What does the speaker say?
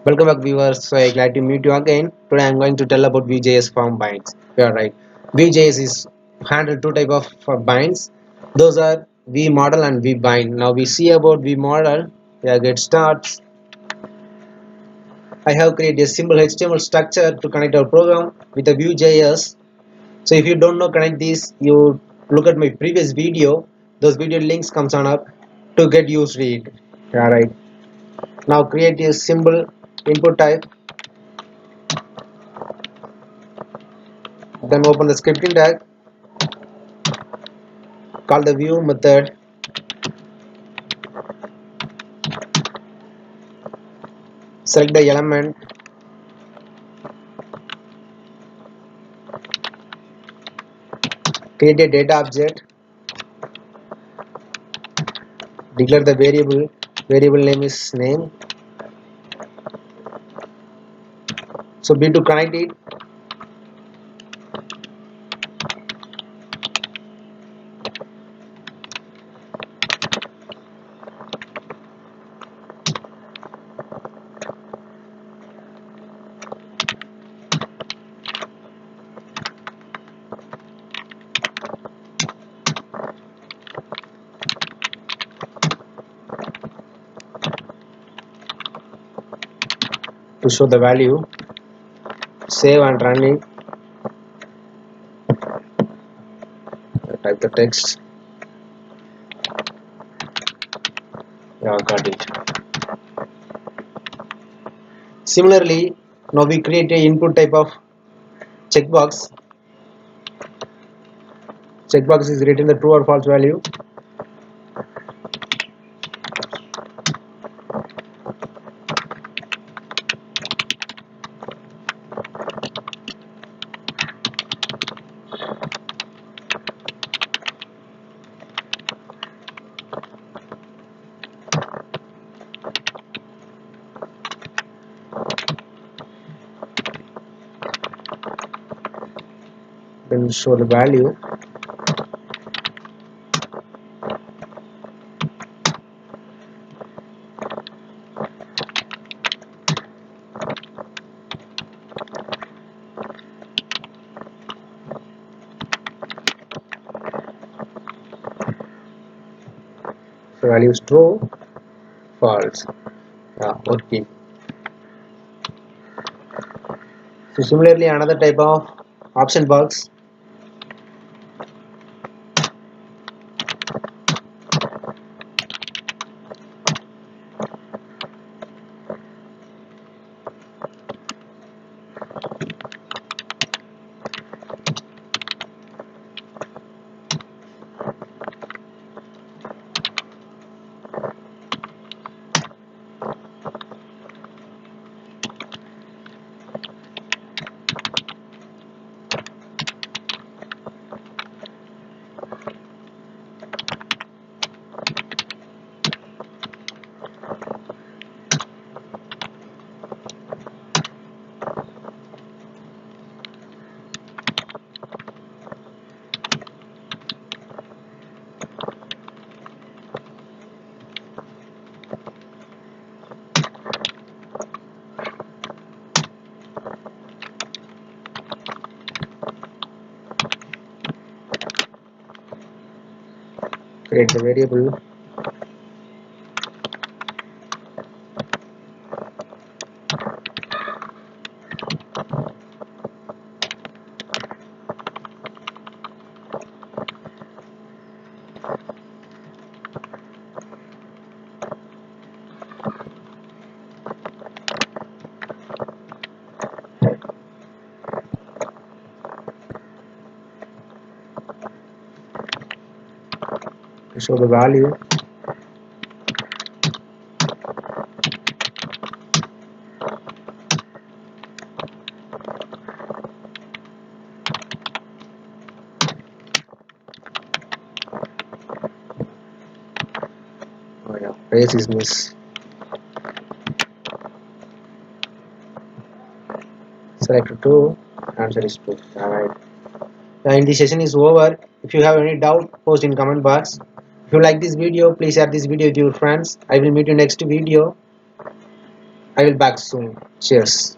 Welcome back viewers, so I'm glad to meet you again. Today I'm going to tell about Vue.js form binds. You are right. Vue.js is handle two type of binds. Those are Vue model and Vue bind. Now we see about Vue model. Yeah, get starts. I have created a simple HTML structure to connect our program with the Vue.js. So if you don't know connect this, you look at my previous video. Those video links comes on up to get used to it. Yeah, right. Now create a simple input type. Then open the scripting tag. Call the view method, select the element, create a data object, declare the variable name is name. So be to connect it, to show the value, save and run it, type the text. Yeah, got it. Similarly, now we create a input type of checkbox. Checkbox is written the true or false value. Then show the value. The value is true, false. Yeah, okay. So similarly, another type of option box. Create the variable. To show the value. Oh yeah, race is miss. Select 2, answer is 2. Alright. And the session is over. If you have any doubt, post in comment box. If you like this video, please share this video with your friends. I will meet you next video. I will back soon. Cheers.